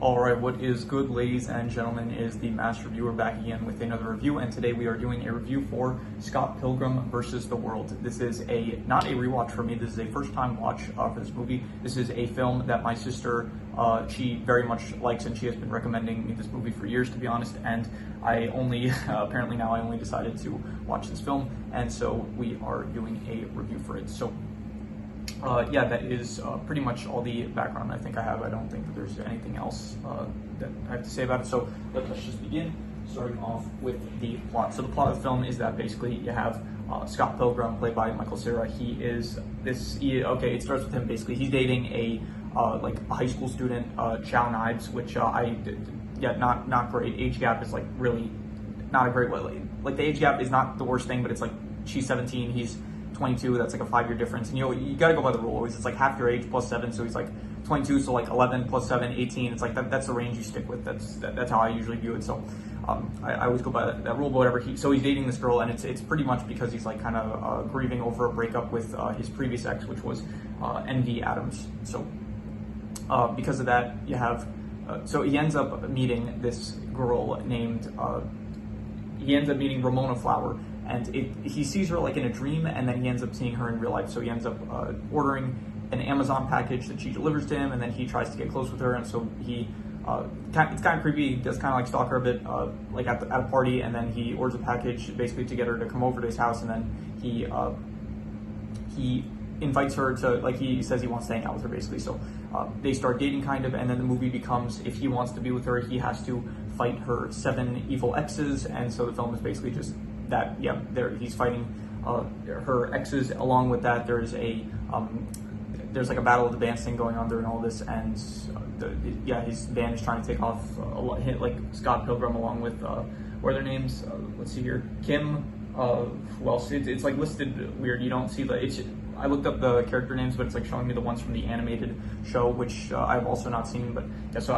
Alright, what is good, ladies and gentlemen, is the Master Reviewer back again with another review, and today we are doing a review for Scott Pilgrim versus the World. This is not a rewatch for me, this is a first time watch for this movie. This is a film that my sister, she very much likes, and she has been recommending me this movie for years, to be honest, and I only, apparently now I only decided to watch this film, and so we are doing a review for it. So yeah, that is pretty much all the background I think I have. I don't think that there's anything else that I have to say about it. So let's just begin, starting off with the plot. So the plot of the film is that basically you have Scott Pilgrim, played by Michael Cera. He is this, it starts with him basically, he's dating a high school student, Chow Knives, which not great. Age gap is like really not a great way. Like the age gap is not the worst thing, but it's like she's 17, he's 22, that's like a 5-year difference, and you gotta go by the rule always. It's like half your age plus 7, so he's like 22, so like 11 plus 7, 18. It's like that's the range you stick with. That's how I usually view it. So I always go by that rule. But whatever. So he's dating this girl, and it's pretty much because he's like kind of grieving over a breakup with his previous ex, which was Envy Adams. So because of that, you have so he ends up meeting this girl named Ramona Flower. And he sees her like in a dream, and then he ends up seeing her in real life. So he ends up ordering an Amazon package that she delivers to him, and then he tries to get close with her. And so it's kind of creepy. He does kind of like stalk her a bit, like at a party, and then he orders a package basically to get her to come over to his house, and then he invites her to, like, he says he wants to hang out with her basically. So they start dating kind of, and then the movie becomes, if he wants to be with her, he has to fight her 7 evil exes. And so the film is basically just that, he's fighting her exes. Along with that, there's like a battle of the bands thing going on during all this, and his band is trying to take off like Scott Pilgrim along with what are their names? Let's see here, Kim. Who else? It's like listed weird. You don't see I looked up the character names, but it's like showing me the ones from the animated show, which I've also not seen. But yeah, so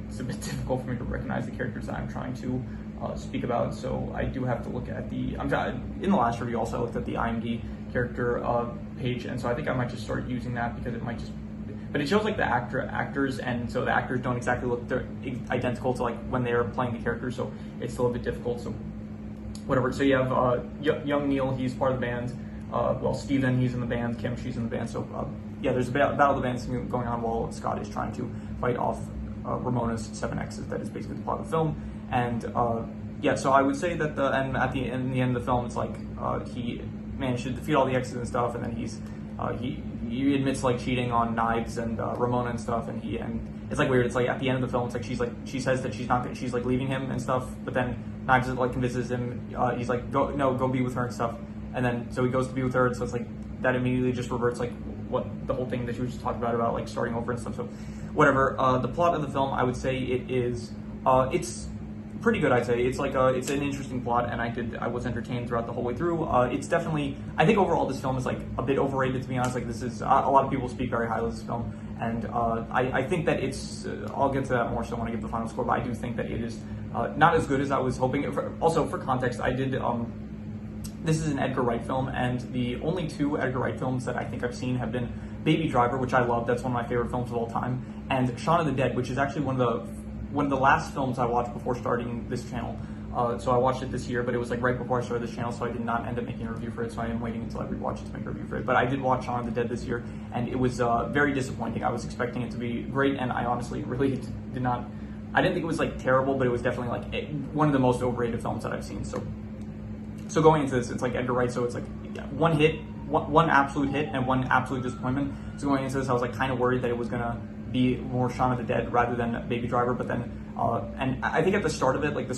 it's a bit difficult for me to recognize the characters that I'm trying to speak about. So I do have to look at in the last review also I looked at the IMDb character page, and so I think I might just start using that because it might just. But it shows like the actors, and so the actors don't exactly look identical to like when they're playing the characters, so it's still a bit difficult. So whatever. So you have young Neil, he's part of the band. Steven, he's in the band. Kim, she's in the band. So there's a battle of the bands going on while Scott is trying to fight off Ramona's 7 exes. That is basically the plot of the film. And so I would say that in the end of the film, it's like he managed to defeat all the exes and stuff, and then he admits like cheating on Knives and Ramona and stuff, and it's like weird. It's like at the end of the film, it's like she says that she's like leaving him and stuff, but then Knives like convinces him. He's like, go be with her and stuff. And then, so he goes to be with her, and so it's like, that immediately just reverts, like, what the whole thing that you were just talking about like, starting over and stuff, so, whatever. The plot of the film, I would say it's pretty good, I'd say. It's like, it's an interesting plot, and I was entertained throughout the whole way through. It's definitely, I think overall this film is, like, a bit overrated, to be honest. Like, this is, a lot of people speak very highly of this film, and I think that it's, I'll get to that more so when I give the final score, but I do think that it is not as good as I was hoping. Also, for context, I did, this is an Edgar Wright film, and the only 2 Edgar Wright films that I think I've seen have been Baby Driver, which I love, that's one of my favorite films of all time, and Shaun of the Dead, which is actually one of the last films I watched before starting this channel. So I watched it this year, but it was like right before I started this channel, so I did not end up making a review for it, so I am waiting until I rewatch it to make a review for it. But I did watch Shaun of the Dead this year, and it was very disappointing. I was expecting it to be great, and I honestly really did not. I didn't think it was like terrible, but it was definitely like one of the most overrated films that I've seen. So going into this, it's like Edgar Wright, so it's like one absolute hit and one absolute disappointment. So going into this, I was like kind of worried that it was gonna be more Shaun of the Dead rather than Baby Driver, but then, and I think at the start of it, like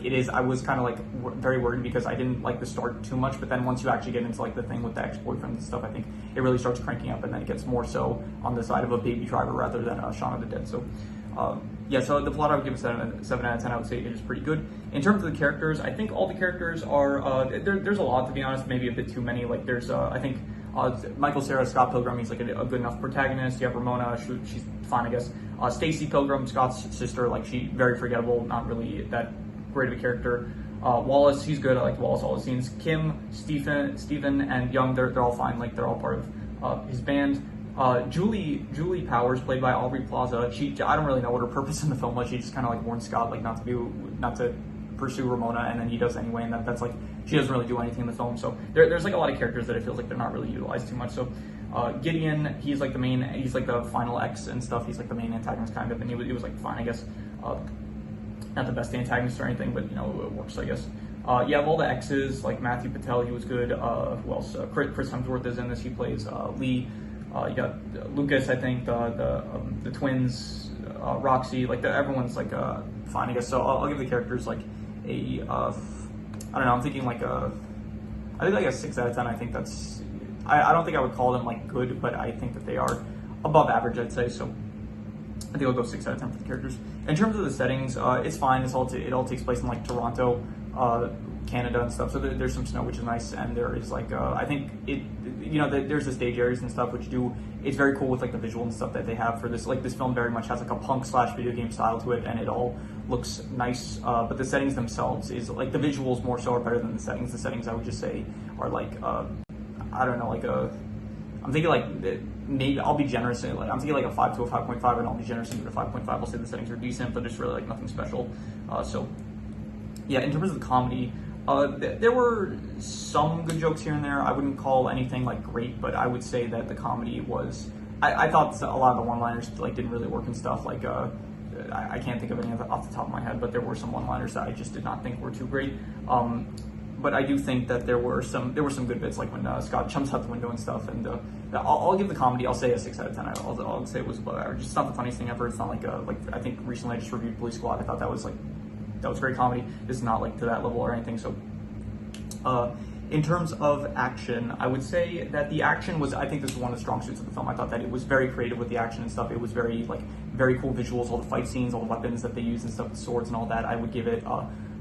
it is, I was kind of like very worried because I didn't like the start too much, but then once you actually get into like the thing with the ex-boyfriend and stuff, I think it really starts cranking up, and then it gets more so on the side of a Baby Driver rather than Shaun of the Dead. So so the plot I would give a 7 out of 10. I would say it is pretty good. In terms of the characters, I think all the characters are, there's a lot, to be honest, maybe a bit too many. Like there's, I think Michael Cera, Scott Pilgrim, he's like a good enough protagonist. You have Ramona, she's fine, I guess. Stacy Pilgrim, Scott's sister, like she very forgettable, not really that great of a character. Wallace, he's good. I like Wallace, all the scenes. Kim, Stephen, and Young, they're all fine. Like they're all part of his band. Julie Powers, played by Aubrey Plaza. I don't really know what her purpose in the film was. She just kind of like warned Scott like not to pursue Ramona, and then he does anyway, and that's like she doesn't really do anything in the film. So there's like a lot of characters that it feels like they're not really utilized too much. So Gideon, he's like the final X and stuff. He's like the main antagonist kind of, and he was like fine, I guess. Not the best antagonist or anything, but you know it works, I guess. You have all the X's like Matthew Patel, he was good. Who else? Chris Hemsworth is in this. He plays Lee. You got Lucas, I think, the twins, Roxy, like everyone's like fine, I guess. So I'll give the characters like a I don't know. I'm thinking like I think like a 6 out of 10. I think that's I don't think I would call them like good, but I think that they are above average, I'd say. So I think I'll go 6 out of 10 for the characters. In terms of the settings, it's fine. It all takes place in like Toronto, Canada and stuff. So there's some snow, which is nice, and there is like I think there's the stage areas and stuff, it's very cool with like the visual and stuff that they have for this. Like this film very much has like a punk / video game style to it, and it all looks nice. But the settings themselves is like the visuals more so are better than the settings. The settings I would just say are like I don't know, like I'm thinking like maybe I'll be generous and like I'm thinking like a 5 to a 5.5, and I'll be generous and give it a 5.5. I'll say the settings are decent, but there's really like nothing special. So yeah, in terms of the comedy, there were some good jokes here and there. I wouldn't call anything like great, but I would say that the comedy was. I thought a lot of the one-liners like didn't really work and stuff. Like I can't think of any off the top of my head, but there were some one-liners that I just did not think were too great. But I do think that there were some good bits, like when Scott jumps out the window and stuff. And I'll give the comedy. I'll say a 6 out of 10. I'll say it was above average. It's not the funniest thing ever. It's not like I think recently I just reviewed Police Squad. I thought that was great comedy. This is not like to that level or anything. So in terms of action, I would say that the action was. I think this was one of the strong suits of the film. I thought that it was very creative with the action and stuff. It was very cool visuals, all the fight scenes, all the weapons that they use and stuff, the swords and all that. I would give it.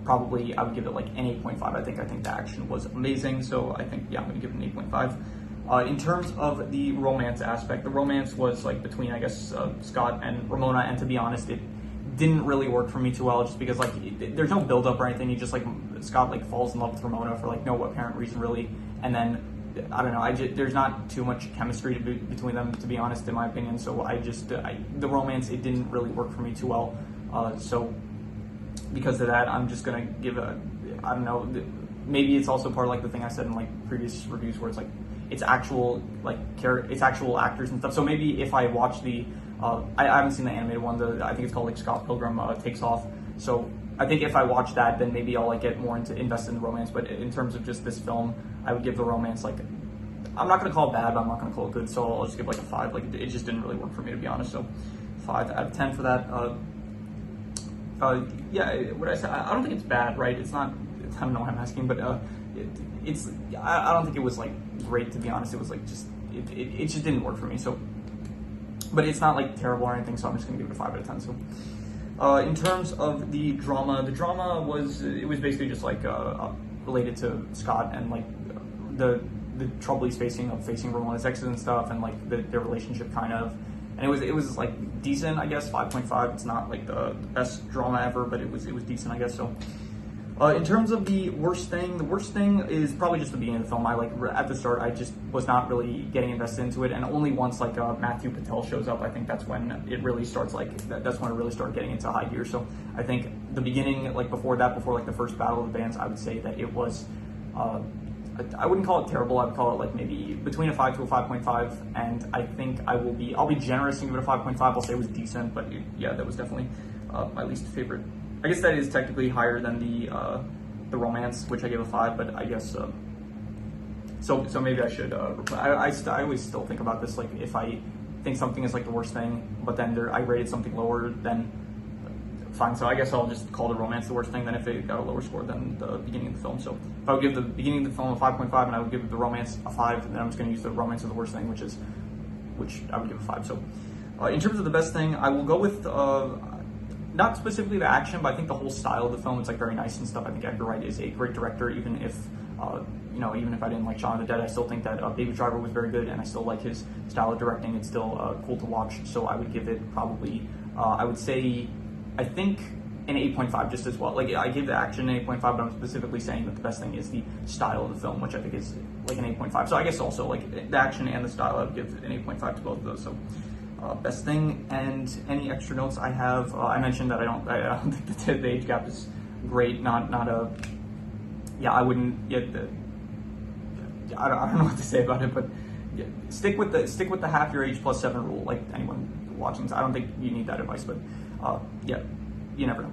Probably I would give it like an 8.5. I think the action was amazing, so I think I'm going to give it an 8.5. In terms of the romance aspect, the romance was like between I guess Scott and Ramona, and to be honest, it didn't really work for me too well, just because there's no build up or anything. He just Scott falls in love with Ramona for no apparent reason really, and then I don't know. There's not too much chemistry between them, to be honest, in my opinion. So the romance, it didn't really work for me too well. So because of that, I'm just gonna give I don't know. Maybe it's also part of the thing I said in previous reviews where it's actual it's actual actors and stuff. So maybe if I watch the I haven't seen the animated one. I think it's called Scott Pilgrim Takes Off. So I think if I watch that, then maybe I'll get more invested in the romance. But in terms of just this film, I would give the romance I'm not gonna call it bad, but I'm not gonna call it good. So I'll just give a 5. It just didn't really work for me, to be honest. So 5 out of 10 for that. Yeah, what I say, I don't think it's bad, right? It's not. I don't know what I'm asking, but it's. I don't think it was great, to be honest. It was it just didn't work for me. So, but it's not terrible or anything. So I'm just gonna give it a 5 out of 10. So, in terms of the drama was basically just related to Scott and the trouble he's facing Ramona's exes and stuff, and their relationship kind of. And it was decent, I guess. 5.5. It's not the best drama ever, but it was decent, I guess. So, in terms of the worst thing is probably just the beginning of the film. At the start, I just was not really getting invested into it, and only once Matthew Patel shows up, I think that's when it really starts that's when it really started getting into high gear. So I think the beginning, before the first battle of the bands, I would say that it was. I wouldn't call it terrible. I would call it maybe between a 5 to a 5.5, and I think I'll be generous and give it a 5.5. I'll say it was decent, but yeah, that was definitely my least favorite. I guess that is technically higher than the romance, which I gave a 5, but I guess so maybe I should. I always still think about this, if I think something is the worst thing, but then I rated something lower, then fine. So I guess I'll just call the romance the worst thing then if it got a lower score than the beginning of the film. So if I would give the beginning of the film a 5.5 and I would give the romance a 5, then I'm just going to use the romance as the worst thing, which I would give a 5. So in terms of the best thing, I will go with not specifically the action, but I think the whole style of the film. It's very nice and stuff. I think Edgar Wright is a great director, even if even if I didn't like Shaun of the Dead, I still think that Baby Driver was very good, and I still like his style of directing. It's still cool to watch. So I would give it probably I would say. I think an 8.5 just as well. Like, I give the action an 8.5, but I'm specifically saying that the best thing is the style of the film, which I think is like an 8.5. So I guess also like the action and the style, I would give an 8.5 to both of those. So best thing. And any extra notes I have, I mentioned that I don't think the age gap is great. Not a, yeah, I wouldn't get the, I don't know what to say about it, but yeah, stick with the half your age plus 7 rule. Like anyone watching this, I don't think you need that advice, but yeah, you never know.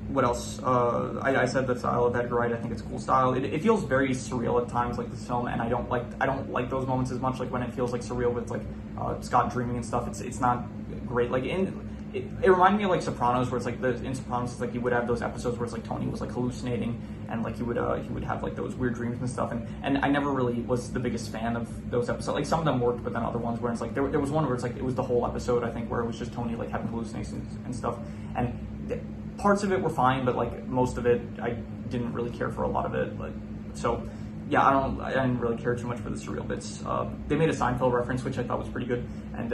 What else? I said the style of Edgar Wright. I think it's a cool style. It feels very surreal at times, like this film, and I don't like those moments as much. Like when it feels like surreal with like Scott dreaming and stuff. It's not great. Like it reminded me of like Sopranos, where it's like in Sopranos, it's like you would have those episodes where it's like Tony was like hallucinating, and like he would have like those weird dreams and stuff. And I never really was the biggest fan of those episodes. Like some of them worked, but then other ones where it's like there was one where it's like it was the whole episode, I think, where it was just Tony like having hallucinations and stuff. And parts of it were fine, but like most of it, I didn't really care for a lot of it. Like so. Yeah, I didn't really care too much for the surreal bits. They made a Seinfeld reference, which I thought was pretty good. And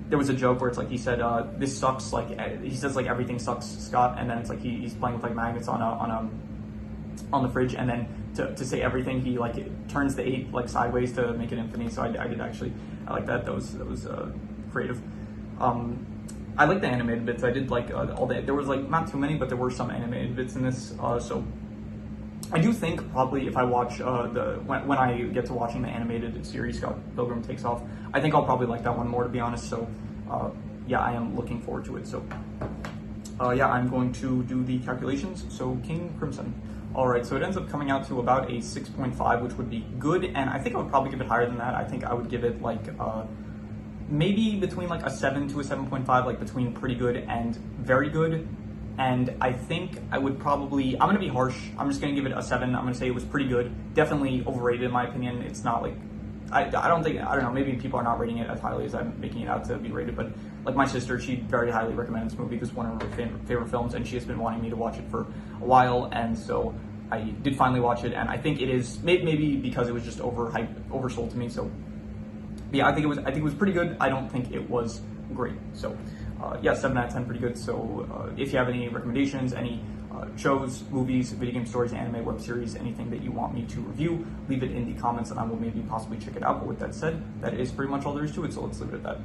there was a joke where it's like he said, "This sucks." Like he says, like everything sucks, Scott. And then it's like he's playing with like magnets on the fridge, and then to say everything, he like turns the 8 like sideways to make it infinity. So I did actually, I like that. That was creative. I like the animated bits. I did like all the. There was like not too many, but there were some animated bits in this. So. I do think probably if I watch when I get to watching the animated series, Scott Pilgrim Takes Off, I think I'll probably like that one more, to be honest. So yeah, I am looking forward to it. So yeah, I'm going to do the calculations. So King Crimson. All right, so it ends up coming out to about a 6.5, which would be good, and I think I would probably give it higher than that. I think I would give it like maybe between like a 7 to a 7.5, like between pretty good and very good. And I think I would probably, I'm going to be harsh. I'm just going to give it a 7. I'm going to say it was pretty good. Definitely overrated in my opinion. It's not like, I don't know, maybe people are not rating it as highly as I'm making it out to be rated, but like my sister, she very highly recommended this movie. This is one of her favorite films, and she has been wanting me to watch it for a while, and so I did finally watch it, and I think it is, maybe because it was just oversold to me, so yeah, I think it was pretty good. I don't think it was great, so yeah, 7 out of 10, pretty good. So if you have any recommendations, any shows, movies, video game stories, anime, web series, anything that you want me to review, leave it in the comments and I will maybe possibly check it out. But with that said, that is pretty much all there is to it, so let's leave it at that.